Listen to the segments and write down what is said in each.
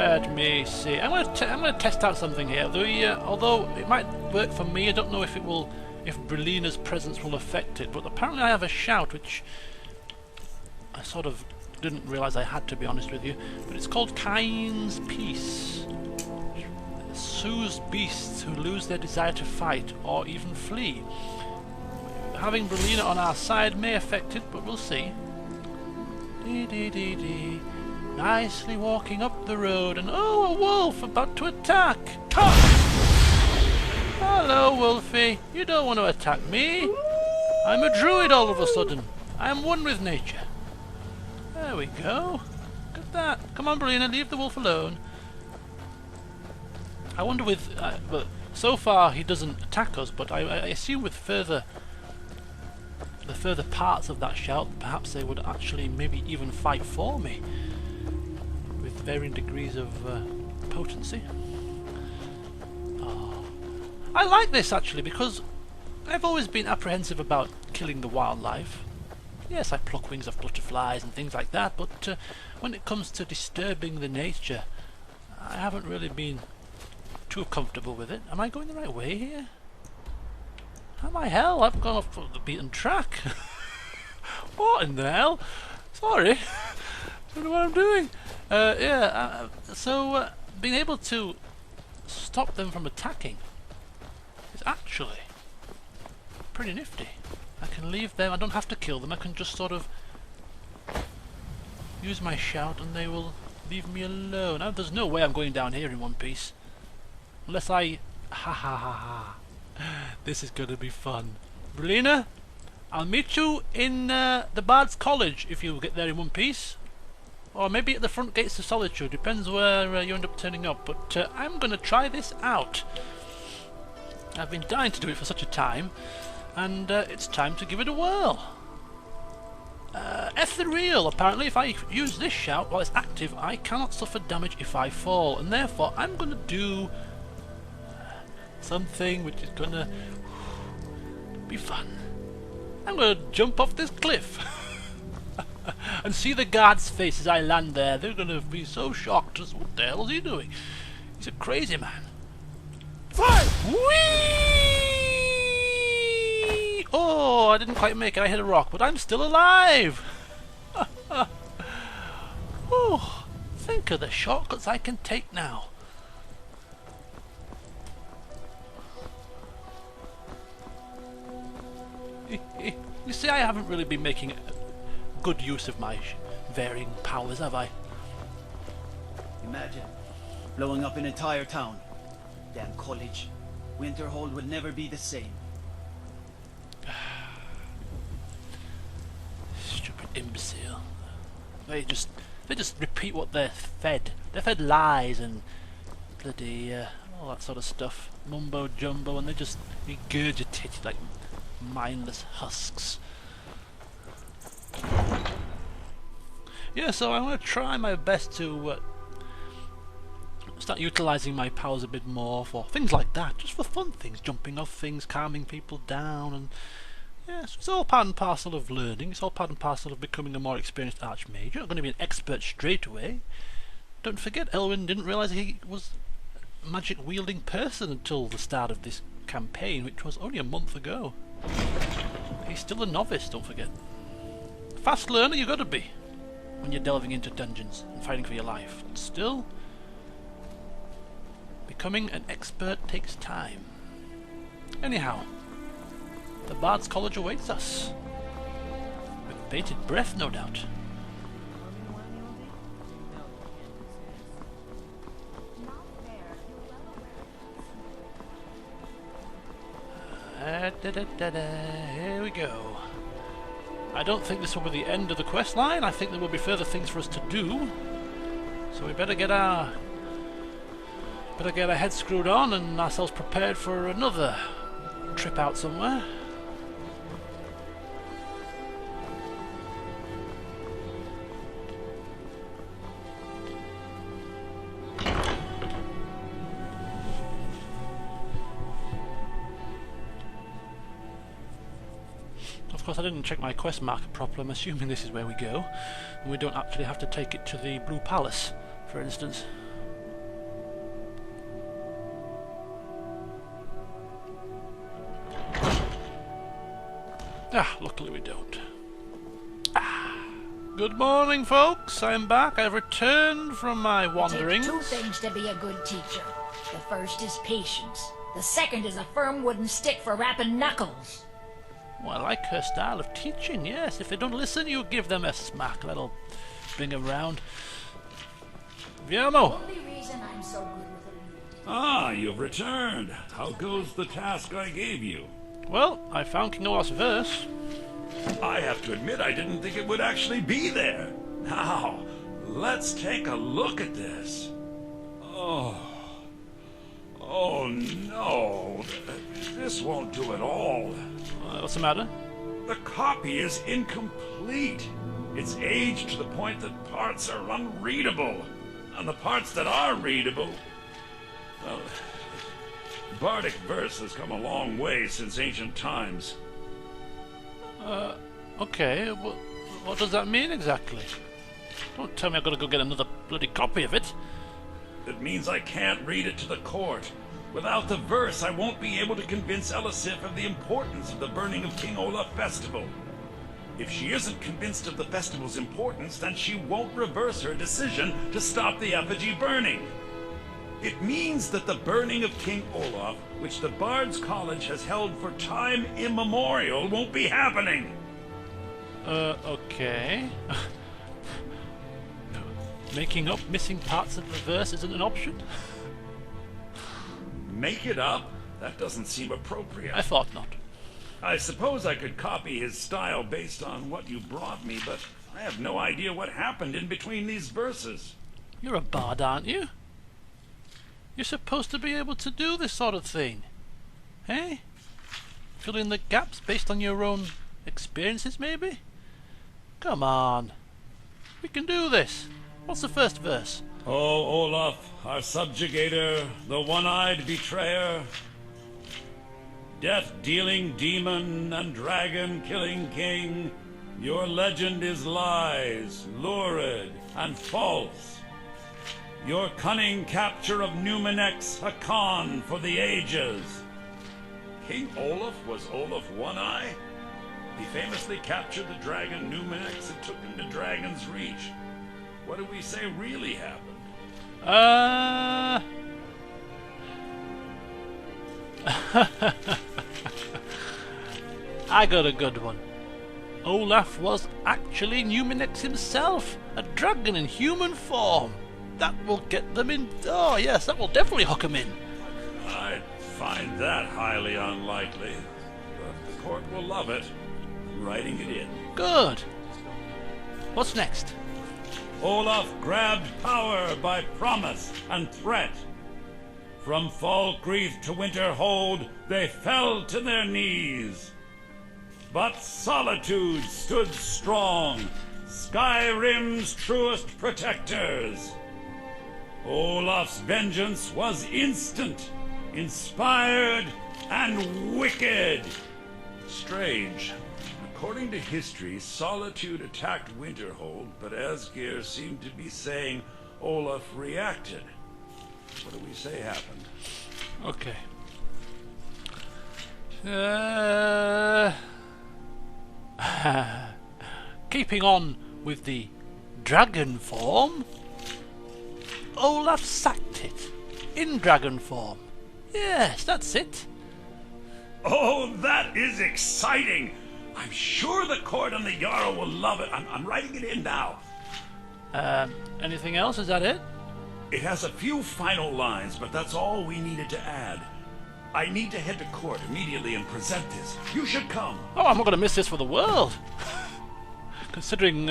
Let me see. I'm gonna test out something here. Although it might work for me, I don't know if it will, if Brelina's presence will affect it. But apparently, I have a shout which I sort of didn't realise I had, to be honest with you. But it's called Cain's Peace. It soothes beasts who lose their desire to fight or even flee. Having Brelina on our side may affect it, but we'll see. Dee dee dee dee. Nicely walking up the road, and oh, a wolf about to attack! Ha! Hello, Wolfie. You don't want to attack me. I'm a druid all of a sudden. I'm one with nature. There we go. Look at that. Come on, Brelina, leave the wolf alone. I wonder with... well, so far he doesn't attack us, but I assume with the further parts of that shout, perhaps they would actually maybe even fight for me. With varying degrees of potency. Oh. I like this actually because I've always been apprehensive about killing the wildlife. Yes, I pluck wings of butterflies and things like that, but when it comes to disturbing the nature, I haven't really been too comfortable with it. Am I going the right way here? How my hell? I've gone off the beaten track. What in the hell? Sorry. Don't know what I'm doing. So being able to stop them from attacking is actually pretty nifty. I can leave them, I don't have to kill them, I can just sort of use my shout and they will leave me alone. Now there's no way I'm going down here in one piece. Unless I... ha ha ha ha. This is gonna be fun. Brelina, I'll meet you in the Bard's College if you get there in one piece. Or maybe at the front gates of Solitude, depends where you end up turning up, but I'm gonna try this out. I've been dying to do it for such a time, and it's time to give it a whirl. Ethereal, apparently if I use this shout while it's active, I cannot suffer damage if I fall, and therefore I'm gonna do something which is gonna be fun. I'm gonna jump off this cliff and see the guards' face as I land there. They're gonna be so shocked as what the hell is he doing? He's a crazy man. Fire! Whee! Oh, I didn't quite make it. I hit a rock, but I'm still alive. Oh, think of the shortcuts I can take now. You see, I haven't really been making good use of my varying powers, have I? Imagine blowing up an entire town. Damn college. Winterhold will never be the same. Stupid imbecile. They just repeat what they're fed. They're fed lies and bloody all that sort of stuff. Mumbo jumbo, and they just regurgitate it like mindless husks. Yeah, so I'm going to try my best to start utilising my powers a bit more for things like that, just for fun things, jumping off things, calming people down, and yes, it's all part and parcel of learning, it's all part and parcel of becoming a more experienced archmage. You're not going to be an expert straight away. Don't forget, Elwyn didn't realise he was a magic wielding person until the start of this campaign, which was only a month ago. He's still a novice, don't forget. Fast learner you gotta be when you're delving into dungeons and fighting for your life. Still, becoming an expert takes time. Anyhow, the Bard's College awaits us. With bated breath, no doubt. Here we go. I don't think this will be the end of the quest line. I think there will be further things for us to do. So we better get our heads screwed on and ourselves prepared for another trip out somewhere. Of course, I didn't check my quest marker properly. I'm assuming this is where we go, and we don't actually have to take it to the Blue Palace, for instance. Ah, luckily we don't. Good morning, folks. I'm back. I've returned from my wanderings. It takes two things to be a good teacher. The first is patience. The second is a firm wooden stick for rapping knuckles. Well, I like her style of teaching, yes. If they don't listen, you give them a smack. That'll bring them round. Viamo! The only reason I'm so good with it. Ah, you've returned. How goes the task I gave you? Well, I found King Olaf's verse. I have to admit I didn't think it would actually be there. Now, let's take a look at this. Oh no. This won't do at all. What's the matter? The copy is incomplete. It's aged to the point that parts are unreadable. And the parts that are readable, well, Bardic verse has come a long way since ancient times. Okay, what does that mean exactly? Don't tell me I've got to go get another bloody copy of it. It means I can't read it to the court. Without the verse, I won't be able to convince Elisif of the importance of the burning of King Olaf festival. If she isn't convinced of the festival's importance, then she won't reverse her decision to stop the effigy burning. It means that the burning of King Olaf, which the Bard's College has held for time immemorial, won't be happening. Okay. Making up missing parts of the verse isn't an option? Make it up? That doesn't seem appropriate. I thought not. I suppose I could copy his style based on what you brought me, but I have no idea what happened in between these verses. You're a bard, aren't you? You're supposed to be able to do this sort of thing. Eh? Fill in the gaps based on your own experiences, maybe? Come on. We can do this. What's the first verse? Oh, Olaf, our subjugator, the one-eyed betrayer, death-dealing demon and dragon-killing king, your legend is lies, lurid, and false. Your cunning capture of Numenex, a con for the ages. King Olaf was Olaf One-Eye? He famously captured the dragon Numenex and took him to Dragon's Reach. What do we say really happened? I got a good one. Olaf was actually Numenex himself, a dragon in human form. That will get them in. Oh yes, that will definitely hook them in. I'd find that highly unlikely, but the court will love it. I'm writing it in. Good. What's next? Olaf grabbed power by promise and threat. From Falkreath to Winterhold, they fell to their knees. But solitude stood strong, Skyrim's truest protectors. Olaf's vengeance was instant, inspired, and wicked. Strange. According to history, Solitude attacked Winterhold, but Asgeir seemed to be saying Olaf reacted. What do we say happened? Okay. Keeping on with the dragon form, Olaf sacked it in dragon form. Yes, that's it. Oh, that is exciting! I'm sure the court and the Jarl will love it. I'm writing it in now. Anything else? Is that it? It has a few final lines, but that's all we needed to add. I need to head to court immediately and present this. You should come. Oh, I'm not going to miss this for the world. Considering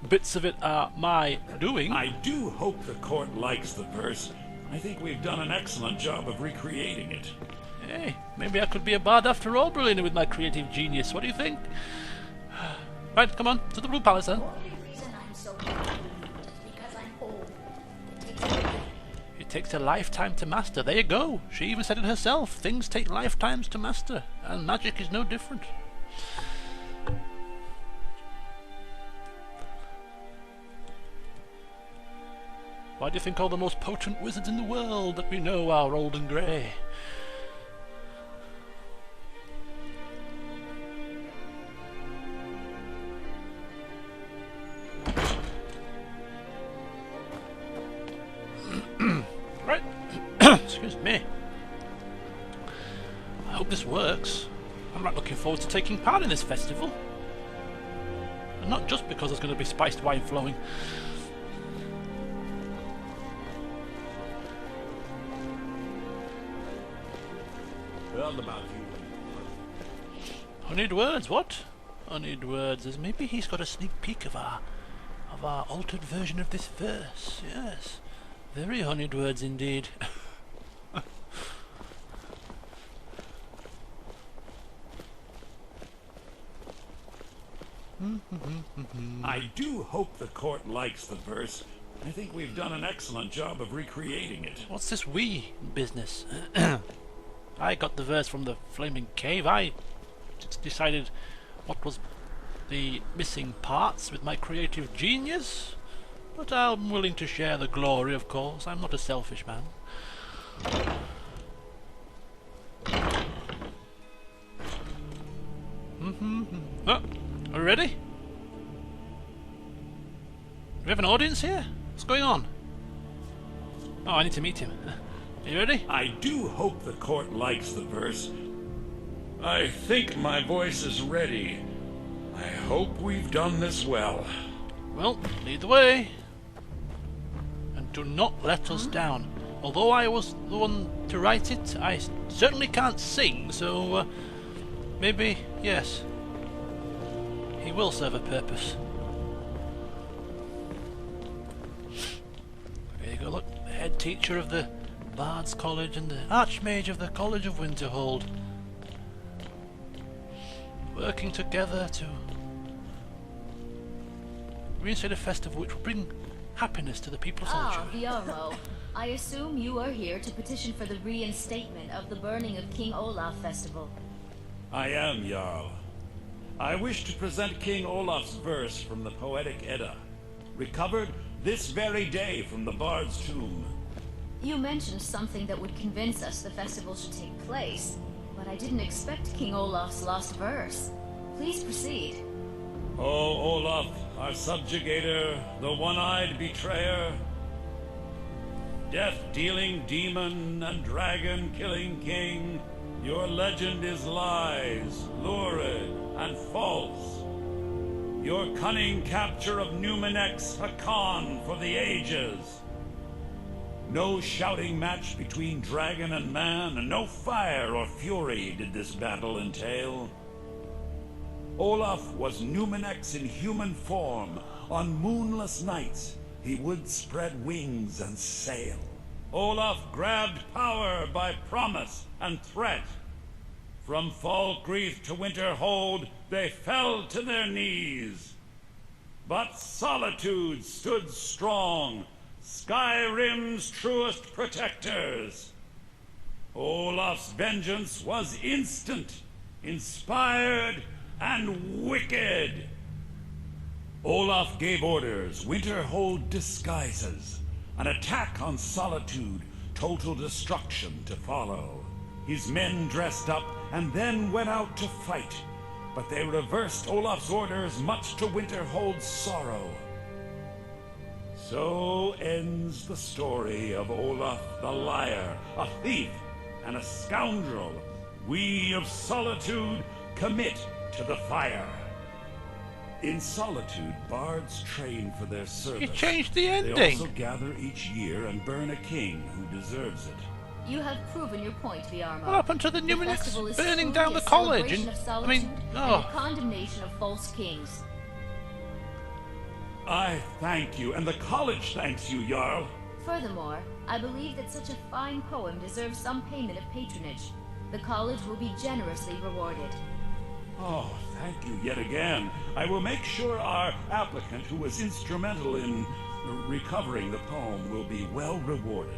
bits of it are my doing. I do hope the court likes the verse. I think we've done an excellent job of recreating it. Hey, maybe I could be a bard after all, Berliner, with my creative genius. What do you think? Right, come on, to the Blue Palace then. The only reason I'm so good is because I'm old. It takes a lifetime to master. There you go. She even said it herself. Things take lifetimes to master, and magic is no different. Why do you think all the most potent wizards in the world that we know are old and grey? works. I'm not looking forward to taking part in this festival. And not just because there's going to be spiced wine flowing. Well, about you. Honeyed words, what? Honeyed words, as maybe he's got a sneak peek of our altered version of this verse. Yes, very honeyed words indeed. I do hope the court likes the verse. I think we've done an excellent job of recreating it. What's this we business? I got the verse from the flaming cave. I just decided what was the missing parts with my creative genius. But I'm willing to share the glory, of course. I'm not a selfish man. Oh, are we ready? Do we have an audience here? What's going on? Oh, I need to meet him. Are you ready? I do hope the court likes the verse. I think my voice is ready. I hope we've done this well. Well, lead the way. And do not let us down. Although I was the one to write it, I certainly can't sing, so maybe, yes, he will serve a purpose. There you go, look, the head teacher of the Bard's College and the Archmage of the College of Winterhold, working together to reinstate a festival which will bring happiness to the people of Solitude. Viarmo, I assume you are here to petition for the reinstatement of the burning of King Olaf Festival. I am, Jarl. I wish to present King Olaf's verse from the Poetic Edda, recovered this very day from the Bard's tomb. You mentioned something that would convince us the festival should take place, but I didn't expect King Olaf's lost verse. Please proceed. O Olaf, our subjugator, the one-eyed betrayer, death-dealing demon and dragon-killing king, your legend is lies, lurid and false. Your cunning capture of Numenex, a con for the ages. No shouting match between dragon and man, and no fire or fury did this battle entail. Olaf was Numenex in human form. On moonless nights, he would spread wings and sail. Olaf grabbed power by promise and threat. From Falkreath to Winterhold, they fell to their knees. But Solitude stood strong, Skyrim's truest protectors. Olaf's vengeance was instant, inspired, and wicked. Olaf gave orders, Winterhold disguises, an attack on Solitude, total destruction to follow. His men dressed up and then went out to fight, but they reversed Olaf's orders, much to Winterhold's sorrow. So ends the story of Olaf the liar, a thief and a scoundrel. We of Solitude commit to the fire. In Solitude, bards train for their service. You changed the ending. They also gather each year and burn a king who deserves it. You have proven your point, Viarmo. What happened to the festival Numenex is burning truly down the a college? celebration And of I solitude mean, and oh, a condemnation of false kings. I thank you, and the college thanks you, Jarl. Furthermore, I believe that such a fine poem deserves some payment of patronage. The college will be generously rewarded. Oh, thank you yet again. I will make sure our applicant, who was instrumental in recovering the poem, will be well rewarded.